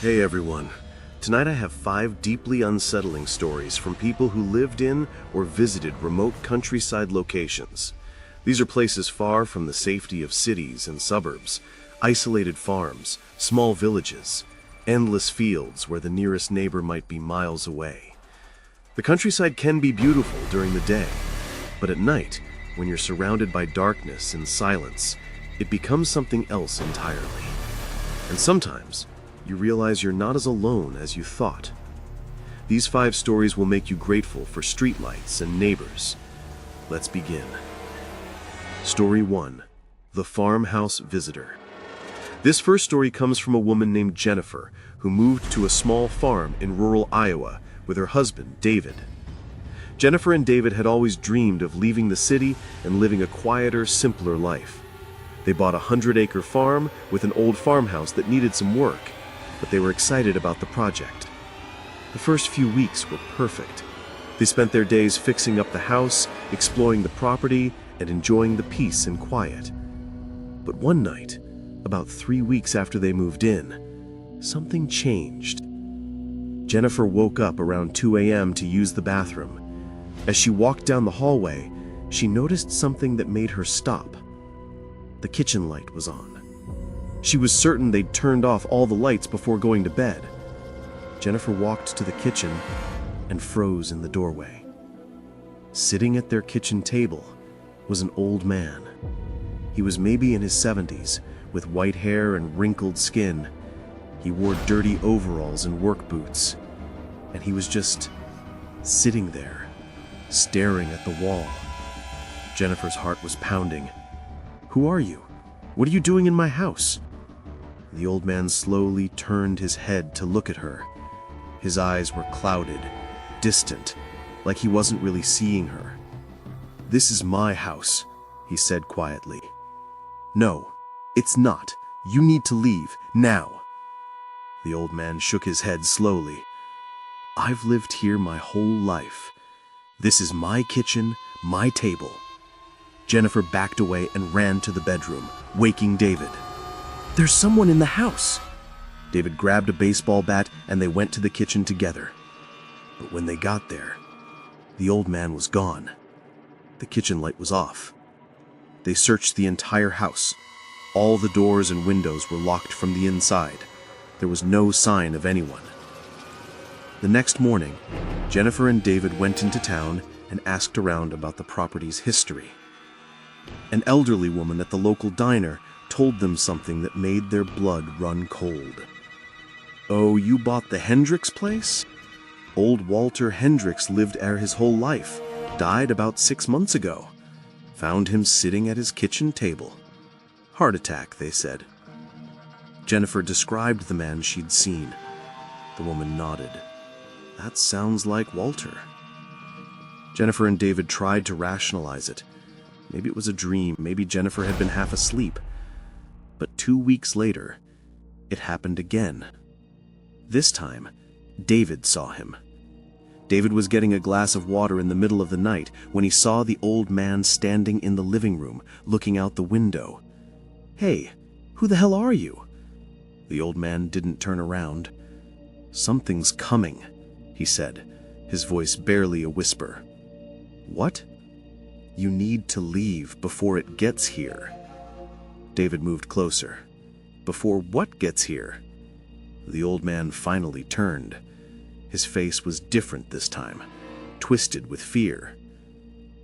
Hey everyone. Tonight I have 5 deeply unsettling stories from people who lived in or visited remote countryside locations. These are places far from the safety of cities and suburbs, isolated farms, small villages, endless fields where the nearest neighbor might be miles away. The countryside can be beautiful during the day, but at night, when you're surrounded by darkness and silence, it becomes something else entirely. And sometimes, you realize you're not as alone as you thought. These 5 stories will make you grateful for streetlights and neighbors. Let's begin. Story 1. The Farmhouse Visitor. This first story comes from a woman named Jennifer, who moved to a small farm in rural Iowa with her husband, David. Jennifer and David had always dreamed of leaving the city and living a quieter, simpler life. They bought a 100-acre farm with an old farmhouse that needed some work, but they were excited about the project. The first few weeks were perfect. They spent their days fixing up the house, exploring the property, and enjoying the peace and quiet. But one night, about 3 weeks after they moved in, something changed. Jennifer woke up around 2 a.m. to use the bathroom. As she walked down the hallway, she noticed something that made her stop. The kitchen light was on. She was certain they'd turned off all the lights before going to bed. Jennifer walked to the kitchen and froze in the doorway. Sitting at their kitchen table was an old man. He was maybe in his 70s, with white hair and wrinkled skin. He wore dirty overalls and work boots, and he was just sitting there, staring at the wall. Jennifer's heart was pounding. "Who are you? What are you doing in my house?" The old man slowly turned his head to look at her. His eyes were clouded, distant, like he wasn't really seeing her. "This is my house," he said quietly. "No, it's not. You need to leave, now." The old man shook his head slowly. "I've lived here my whole life. This is my kitchen, my table." Jennifer backed away and ran to the bedroom, waking David. "There's someone in the house." David grabbed a baseball bat and they went to the kitchen together. But when they got there, the old man was gone. The kitchen light was off. They searched the entire house. All the doors and windows were locked from the inside. There was no sign of anyone. The next morning, Jennifer and David went into town and asked around about the property's history. An elderly woman at the local diner told them something that made their blood run cold. "Oh, you bought the Hendricks place? Old Walter Hendricks lived there his whole life, died about 6 months ago. Found him sitting at his kitchen table. Heart attack, they said." Jennifer described the man she'd seen. The woman nodded. "That sounds like Walter." Jennifer and David tried to rationalize it. Maybe it was a dream, maybe Jennifer had been half asleep. But 2 weeks later, it happened again. This time, David saw him. David was getting a glass of water in the middle of the night when he saw the old man standing in the living room, looking out the window. "Hey, who the hell are you?" The old man didn't turn around. "Something's coming," he said, his voice barely a whisper. "What?" "You need to leave before it gets here." David moved closer. "Before what gets here?" The old man finally turned. His face was different this time, twisted with fear.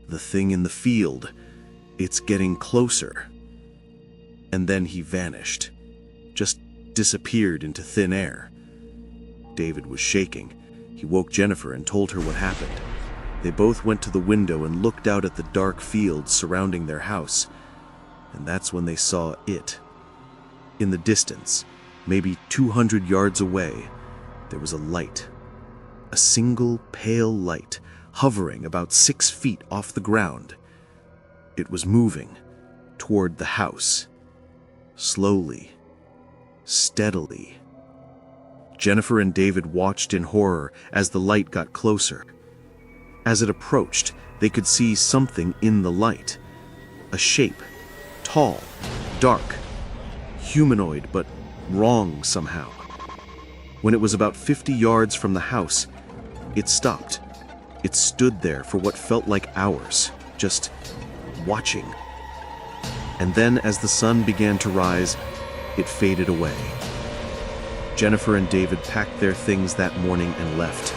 "The thing in the field. It's getting closer." And then he vanished, just disappeared into thin air. David was shaking. He woke Jennifer and told her what happened. They both went to the window and looked out at the dark fields surrounding their house. And that's when they saw it. In the distance, maybe 200 yards away, there was a light. A single pale light, hovering about 6 feet off the ground. It was moving toward the house. Slowly, steadily. Jennifer and David watched in horror as the light got closer. As it approached, they could see something in the light. A shape, tall, dark, humanoid, but wrong somehow. When it was about 50 yards from the house, it stopped. It stood there for what felt like hours, just watching. And then, as the sun began to rise, it faded away. Jennifer and David packed their things that morning and left.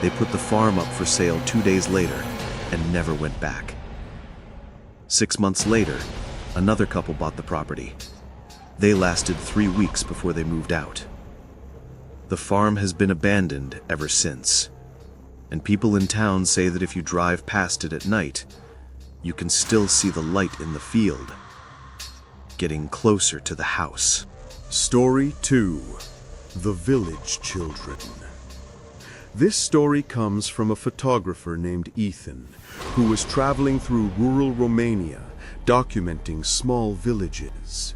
They put the farm up for sale 2 days later and never went back. 6 months later, another couple bought the property. They lasted 3 weeks before they moved out. The farm has been abandoned ever since, and people in town say that if you drive past it at night, you can still see the light in the field, getting closer to the house. Story 2: The Village Children. This story comes from a photographer named Ethan, who was traveling through rural Romania, documenting small villages.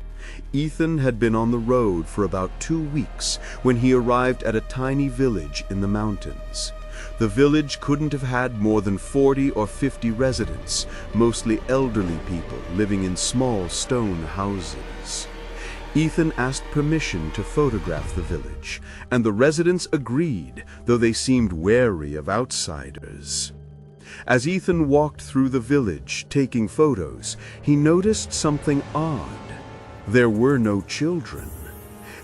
Ethan had been on the road for about 2 weeks when he arrived at a tiny village in the mountains. The village couldn't have had more than 40 or 50 residents, mostly elderly people living in small stone houses. Ethan asked permission to photograph the village, and the residents agreed, though they seemed wary of outsiders. As Ethan walked through the village, taking photos, he noticed something odd. There were no children.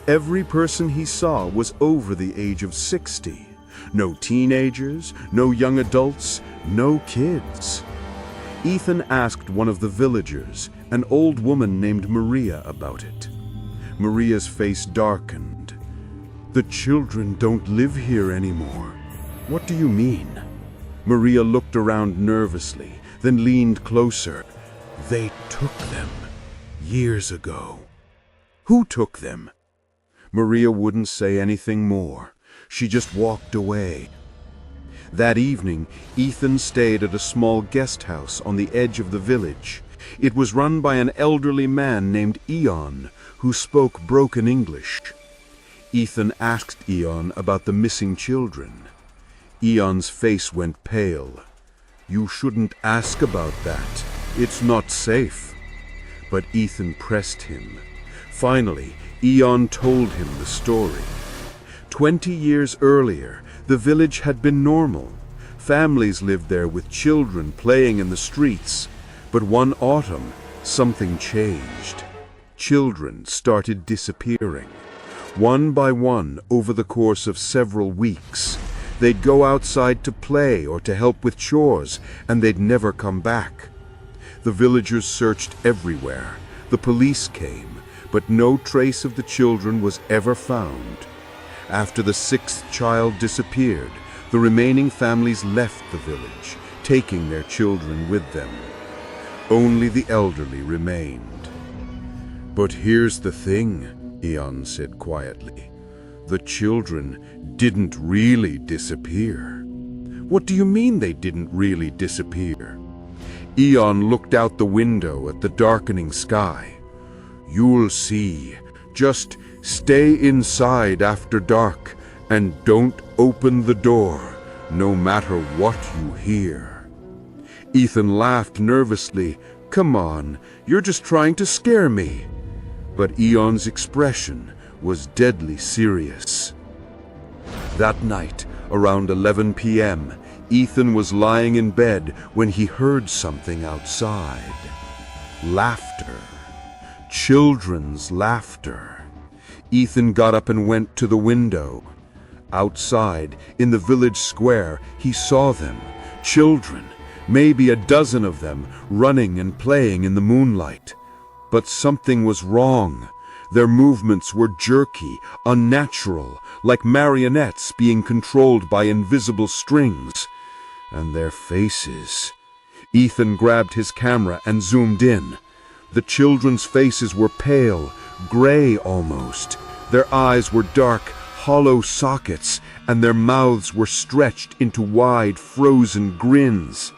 Every person he saw was over the age of 60. No teenagers, no young adults, no kids. Ethan asked one of the villagers, an old woman named Maria, about it. Maria's face darkened. "The children don't live here anymore." "What do you mean?" Maria looked around nervously, then leaned closer. "They took them. Years ago." "Who took them?" Maria wouldn't say anything more. She just walked away. That evening, Ethan stayed at a small guest house on the edge of the village. It was run by an elderly man named Eon, who spoke broken English. Ethan asked Eon about the missing children. Eon's face went pale. "You shouldn't ask about that. It's not safe." But Ethan pressed him. Finally, Eon told him the story. 20 years earlier, the village had been normal. Families lived there with children playing in the streets. But one autumn, something changed. Children started disappearing. One by one, over the course of several weeks. They'd go outside to play or to help with chores, and they'd never come back. The villagers searched everywhere. The police came, but no trace of the children was ever found. After the 6th child disappeared, the remaining families left the village, taking their children with them. Only the elderly remained. "But here's the thing," Eon said quietly. "The children didn't really disappear." "What do you mean they didn't really disappear?" Eon looked out the window at the darkening sky. "You'll see. Just stay inside after dark and don't open the door, no matter what you hear." Ethan laughed nervously. "Come on, you're just trying to scare me." But Eon's expression was deadly serious. That night, around 11 p.m., Ethan was lying in bed when he heard something outside. Laughter. Children's laughter. Ethan got up and went to the window. Outside, in the village square, he saw them. Children, maybe a dozen of them, running and playing in the moonlight. But something was wrong. Their movements were jerky, unnatural, like marionettes being controlled by invisible strings. And their faces. Ethan grabbed his camera and zoomed in. The children's faces were pale, gray almost. Their eyes were dark, hollow sockets, and their mouths were stretched into wide, frozen grins.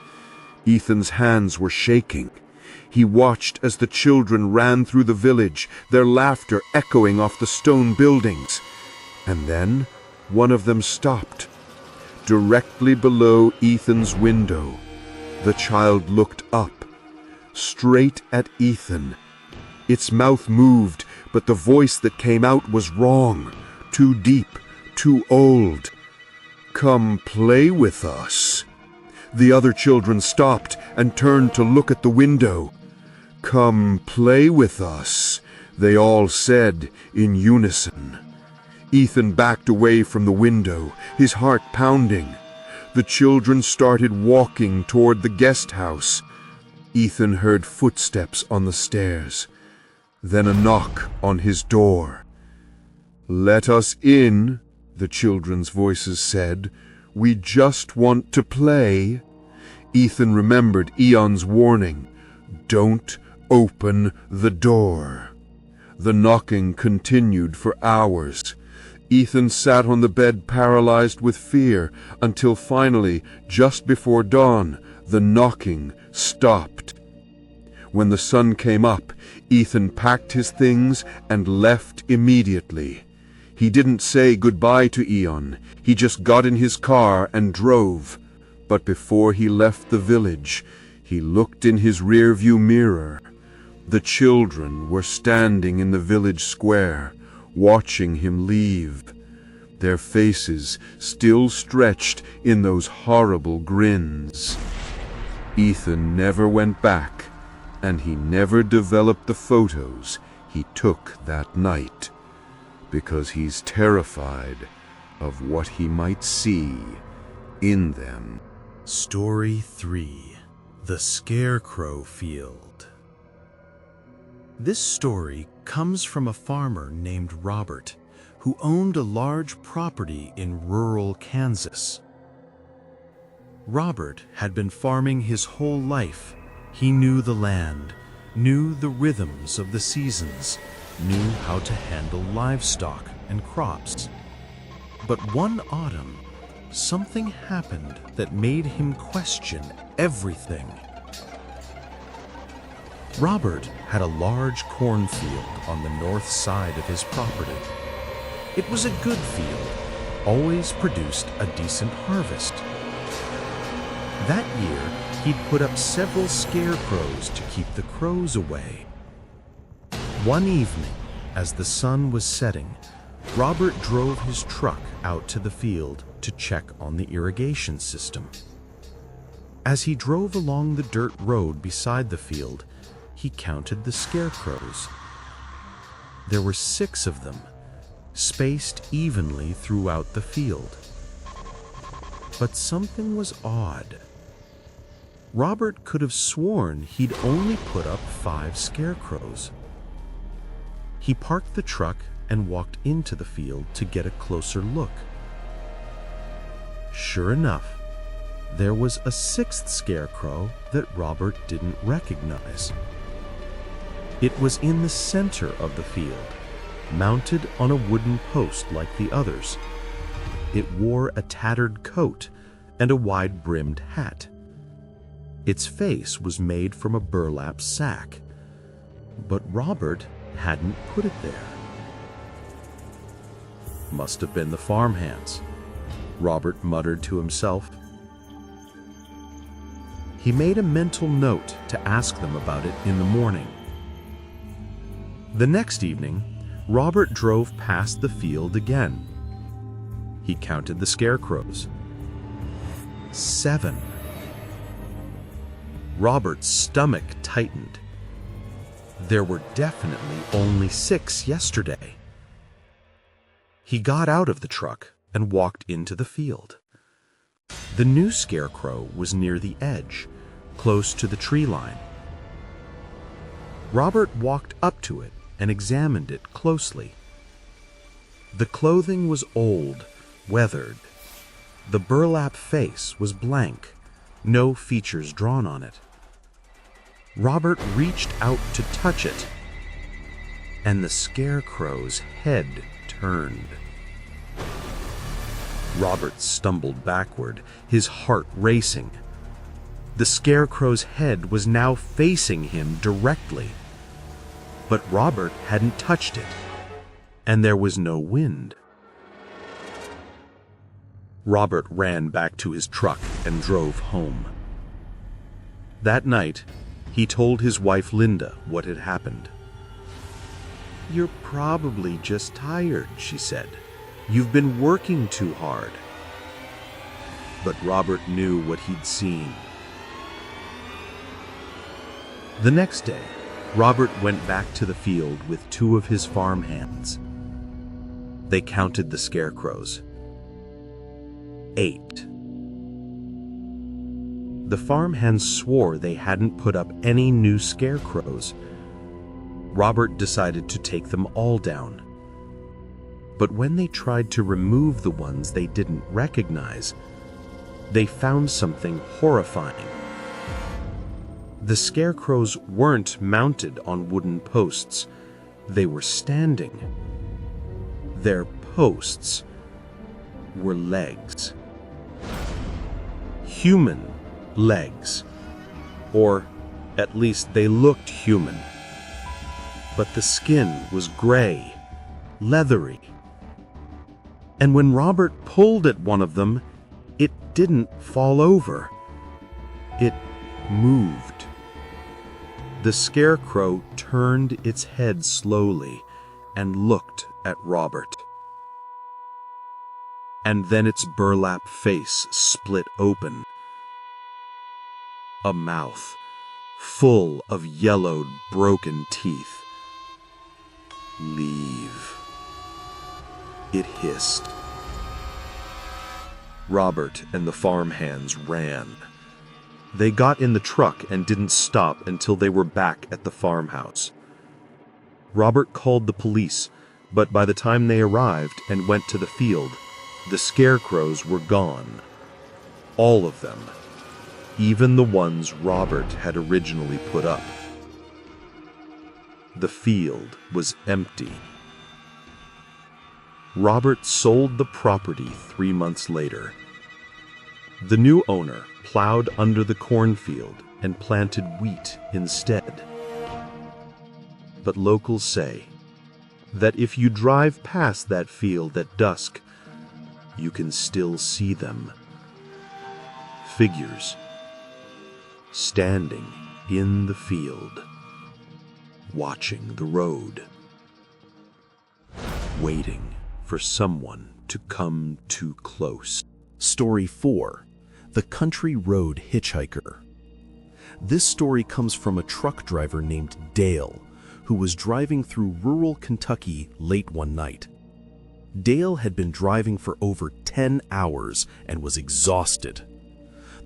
Ethan's hands were shaking. He watched as the children ran through the village, their laughter echoing off the stone buildings. And then one of them stopped. Directly below Ethan's window, the child looked up, straight at Ethan. Its mouth moved, but the voice that came out was wrong. too deep, too old. Come play with us." The other children stopped and turned to look at the window. "Come play with us," they all said in unison. Ethan backed away from the window, his heart pounding. The children started walking toward the guest house. Ethan heard footsteps on the stairs, then a knock on his door. "Let us in," the children's voices said. "We just want to play." Ethan remembered Eon's warning, "Don't open the door." The knocking continued for hours. Ethan sat on the bed paralyzed with fear until finally, just before dawn, the knocking stopped. When the sun came up, Ethan packed his things and left immediately. He didn't say goodbye to Eon. He just got in his car and drove. But before he left the village, he looked in his rearview mirror. The children were standing in the village square, watching him leave, their faces still stretched in those horrible grins. Ethan never went back, and he never developed the photos he took that night, because he's terrified of what he might see in them. Story 3: The Scarecrow Field. This story comes from a farmer named Robert, who owned a large property in rural Kansas. Robert had been farming his whole life. He knew the land, knew the rhythms of the seasons, knew how to handle livestock and crops. But one autumn, something happened that made him question everything. Robert had a large cornfield on the north side of his property. It was a good field, always produced a decent harvest. That year, he'd put up several scarecrows to keep the crows away. One evening, as the sun was setting, Robert drove his truck out to the field to check on the irrigation system. As he drove along the dirt road beside the field, he counted the scarecrows. There were 6 of them, spaced evenly throughout the field. But something was odd. Robert could have sworn he'd only put up 5 scarecrows. He parked the truck and walked into the field to get a closer look. Sure enough, there was a 6th scarecrow that Robert didn't recognize. It was in the center of the field, mounted on a wooden post like the others. It wore a tattered coat and a wide-brimmed hat. Its face was made from a burlap sack, but Robert hadn't put it there. "Must have been the farmhands," Robert muttered to himself. He made a mental note to ask them about it in the morning. The next evening, Robert drove past the field again. He counted the scarecrows. 7. Robert's stomach tightened. There were definitely only 6 yesterday. He got out of the truck and walked into the field. The new scarecrow was near the edge, close to the tree line. Robert walked up to it and examined it closely. The clothing was old, weathered. The burlap face was blank, no features drawn on it. Robert reached out to touch it, and the scarecrow's head turned. Robert stumbled backward, his heart racing. The scarecrow's head was now facing him directly. But Robert hadn't touched it, and there was no wind. Robert ran back to his truck and drove home. That night, he told his wife Linda what had happened. "You're probably just tired," she said. "You've been working too hard." But Robert knew what he'd seen. The next day, Robert went back to the field with 2 of his farm hands. They counted the scarecrows. 8. The farm hands swore they hadn't put up any new scarecrows. Robert decided to take them all down. But when they tried to remove the ones they didn't recognize, they found something horrifying. The scarecrows weren't mounted on wooden posts. They were standing. Their posts were legs. Human legs. Or at least they looked human. But the skin was gray, leathery. And when Robert pulled at one of them, it didn't fall over. It moved. The scarecrow turned its head slowly and looked at Robert. And then its burlap face split open. A mouth full of yellowed, broken teeth. "Leave," it hissed. Robert and the farm hands ran. They got in the truck and didn't stop until they were back at the farmhouse. Robert called the police, but by the time they arrived and went to the field, the scarecrows were gone. All of them, even the ones Robert had originally put up. The field was empty. Robert sold the property 3 months later. The new owner plowed under the cornfield and planted wheat instead. But locals say that if you drive past that field at dusk, you can still see them. Figures standing in the field, watching the road, waiting for someone to come too close. Story 4. The Country Road Hitchhiker. This story comes from a truck driver named Dale, who was driving through rural Kentucky late one night. Dale had been driving for over 10 hours and was exhausted.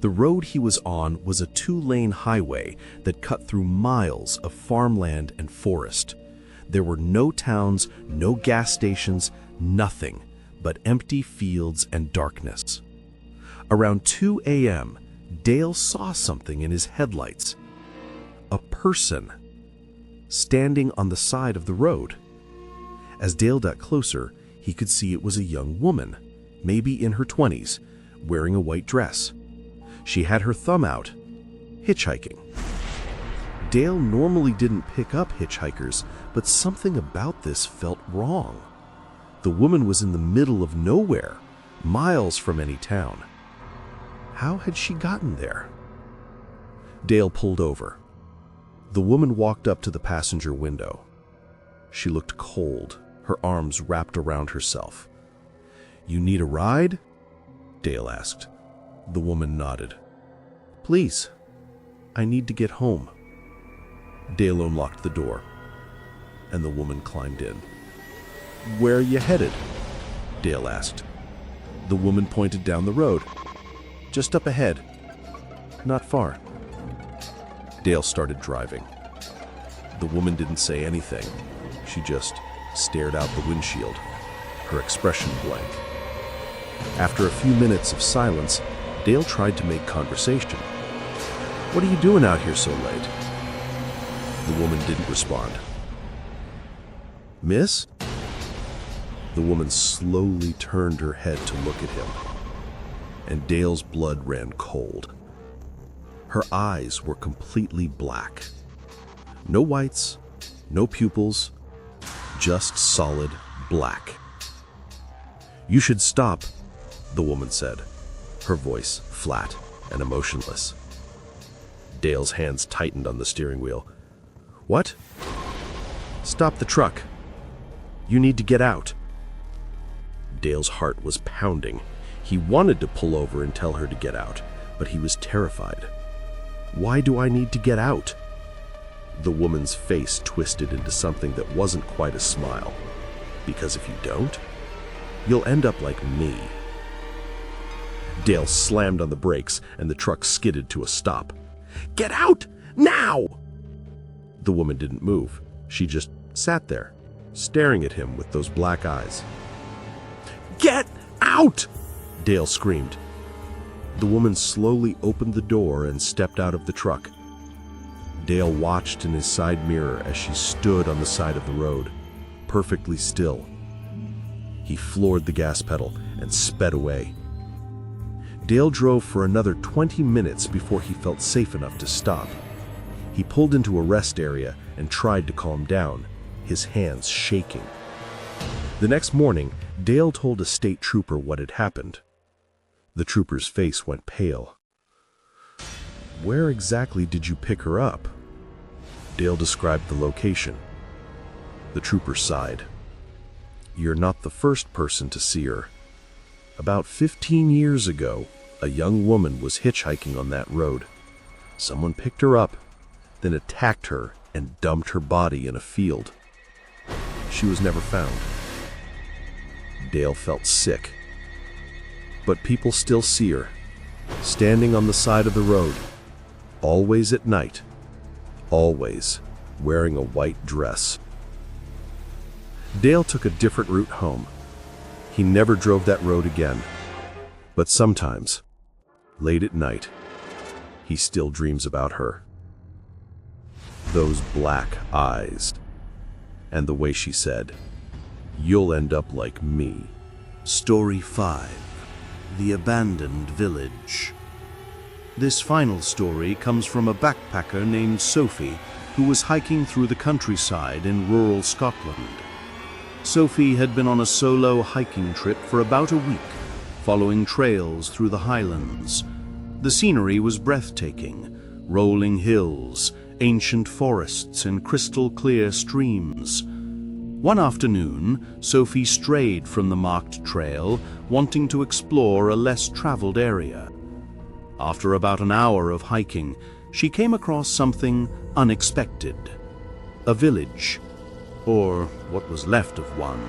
The road he was on was a 2-lane highway that cut through miles of farmland and forest. There were no towns, no gas stations, nothing but empty fields and darkness. Around 2 a.m., Dale saw something in his headlights. A person standing on the side of the road. As Dale got closer, he could see it was a young woman, maybe in her 20s, wearing a white dress. She had her thumb out, hitchhiking. Dale normally didn't pick up hitchhikers, but something about this felt wrong. The woman was in the middle of nowhere, miles from any town. How had she gotten there? Dale pulled over. The woman walked up to the passenger window. She looked cold, her arms wrapped around herself. "You need a ride?" Dale asked. The woman nodded. "Please, I need to get home." Dale unlocked the door, and the woman climbed in. "Where are you headed?" Dale asked. The woman pointed down the road. "Just up ahead. Not far." Dale started driving. The woman didn't say anything. She just stared out the windshield, her expression blank. After a few minutes of silence, Dale tried to make conversation. "What are you doing out here so late?" The woman didn't respond. "Miss?" The woman slowly turned her head to look at him, and Dale's blood ran cold. Her eyes were completely black. No whites, no pupils, just solid black. "You should stop," the woman said, her voice flat and emotionless. Dale's hands tightened on the steering wheel. "What?" "Stop the truck. You need to get out." Dale's heart was pounding. He wanted to pull over and tell her to get out, but he was terrified. Why do I need to get out? The woman's face twisted into something that wasn't quite a smile. Because if you don't, you'll end up like me. Dale slammed on the brakes and the truck skidded to a stop. Get out! Now! The woman didn't move. She just sat there, staring at him with those black eyes. Get out! Dale screamed. The woman slowly opened the door and stepped out of the truck. Dale watched in his side mirror as she stood on the side of the road, perfectly still. He floored the gas pedal and sped away. Dale drove for another 20 minutes before he felt safe enough to stop. He pulled into a rest area and tried to calm down, his hands shaking. The next morning, Dale told a state trooper what had happened. The trooper's face went pale. Where exactly did you pick her up? Dale described the location. The trooper sighed. You're not the first person to see her. About 15 years ago, a young woman was hitchhiking on that road. Someone picked her up, then attacked her and dumped her body in a field. She was never found. Dale felt sick. But people still see her, standing on the side of the road, always at night, always wearing a white dress. Dale took a different route home. He never drove that road again. But sometimes, late at night, he still dreams about her. Those black eyes, and the way she said, "You'll end up like me." Story 5. The Abandoned Village. This final story comes from a backpacker named Sophie who was hiking through the countryside in rural Scotland. Sophie had been on a solo hiking trip for about a week, following trails through the highlands. The scenery was breathtaking: rolling hills, ancient forests, and crystal-clear streams. One afternoon, Sophie strayed from the marked trail, wanting to explore a less traveled area. After about an hour of hiking, she came across something unexpected. A village, or what was left of one.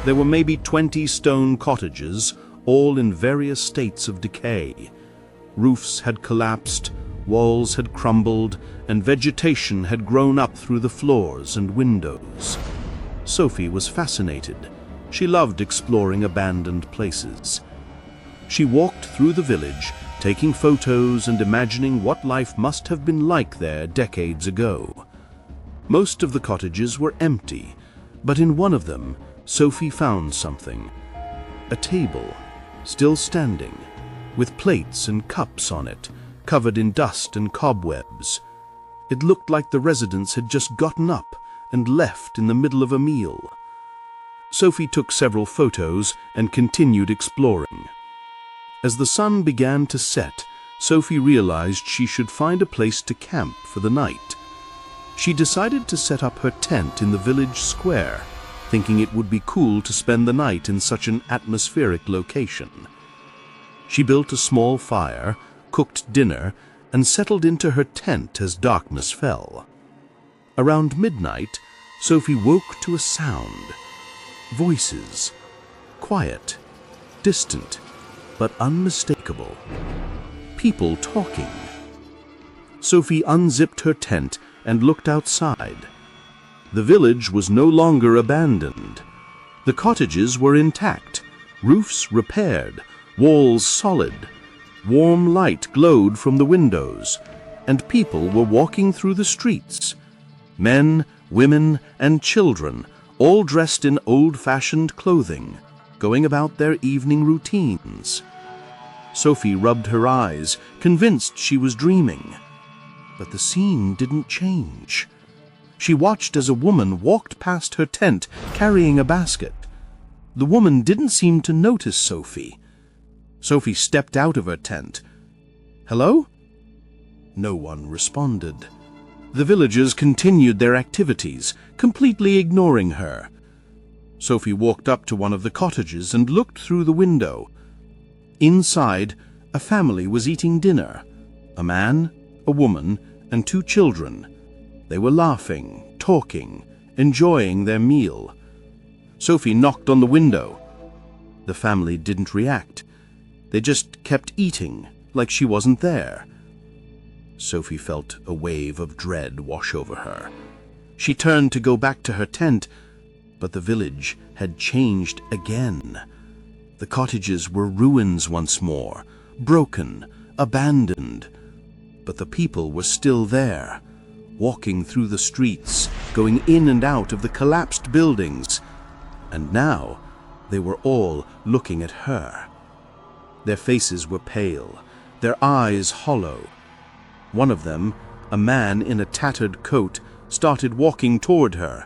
There were maybe 20 stone cottages, all in various states of decay. Roofs had collapsed, walls had crumbled, and vegetation had grown up through the floors and windows. Sophie was fascinated. She loved exploring abandoned places. She walked through the village, taking photos and imagining what life must have been like there decades ago. Most of the cottages were empty, but in one of them, Sophie found something. A table, still standing, with plates and cups on it, covered in dust and cobwebs. It looked like the residents had just gotten up and left in the middle of a meal. Sophie took several photos and continued exploring. As the sun began to set, Sophie realized she should find a place to camp for the night. She decided to set up her tent in the village square, thinking it would be cool to spend the night in such an atmospheric location. She built a small fire, cooked dinner, and settled into her tent as darkness fell. Around midnight, Sophie woke to a sound. Voices. Quiet, distant, but unmistakable. People talking. Sophie unzipped her tent and looked outside. The village was no longer abandoned. The cottages were intact, roofs repaired, walls solid. Warm light glowed from the windows, and people were walking through the streets. Men, women, and children, all dressed in old-fashioned clothing, going about their evening routines. Sophie rubbed her eyes, convinced she was dreaming. But the scene didn't change. She watched as a woman walked past her tent carrying a basket. The woman didn't seem to notice Sophie. Sophie stepped out of her tent. "Hello?" No one responded. The villagers continued their activities, completely ignoring her. Sophie walked up to one of the cottages and looked through the window. Inside, a family was eating dinner. A man, a woman, and 2 children. They were laughing, talking, enjoying their meal. Sophie knocked on the window. The family didn't react. They just kept eating, like she wasn't there. Sophie felt a wave of dread wash over her. She turned to go back to her tent, but the village had changed again. The cottages were ruins once more, broken, abandoned. But the people were still there, walking through the streets, going in and out of the collapsed buildings. And now they were all looking at her. Their faces were pale, their eyes hollow. One of them, a man in a tattered coat, started walking toward her.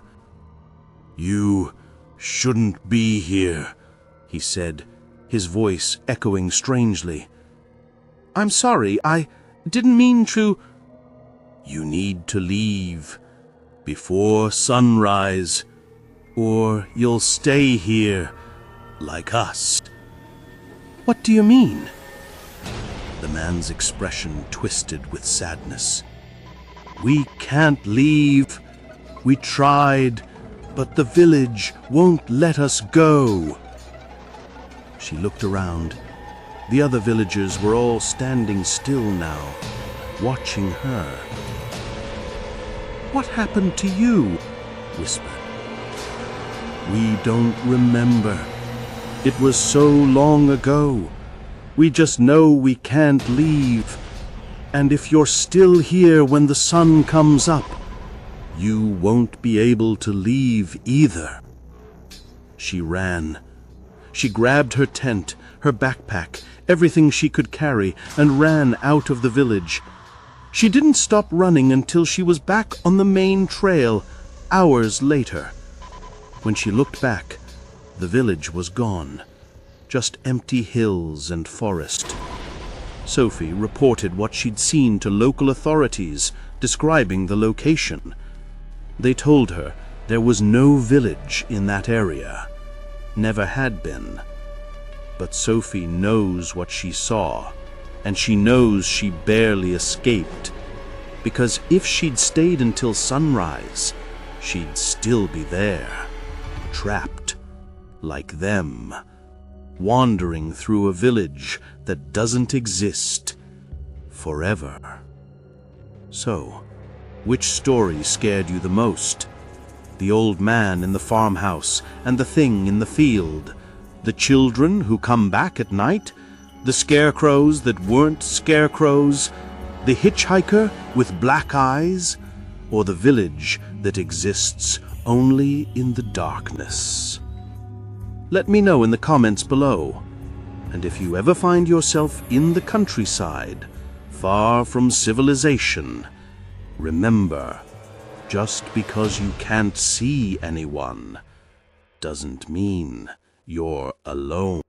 "You shouldn't be here," he said, his voice echoing strangely. "I'm sorry, I didn't mean to—" "You need to leave before sunrise, or you'll stay here like us." "What do you mean?" The man's expression twisted with sadness. "We can't leave. We tried, but the village won't let us go." She looked around. The other villagers were all standing still now, watching her. "What happened to you?" whispered. "We don't remember. It was so long ago. We just know we can't leave. And if you're still here when the sun comes up, you won't be able to leave either." She ran. She grabbed her tent, her backpack, everything she could carry, and ran out of the village. She didn't stop running until she was back on the main trail, hours later. When she looked back, the village was gone, just empty hills and forest. Sophie reported what she'd seen to local authorities, describing the location. They told her there was no village in that area. Never had been. But Sophie knows what she saw, and she knows she barely escaped, because if she'd stayed until sunrise, she'd still be there, trapped, like them, wandering through a village that doesn't exist forever. So, which story scared you the most? The old man in the farmhouse and the thing in the field? The children who come back at night? The scarecrows that weren't scarecrows? The hitchhiker with black eyes? Or the village that exists only in the darkness? Let me know in the comments below. And if you ever find yourself in the countryside, far from civilization, remember, just because you can't see anyone doesn't mean you're alone.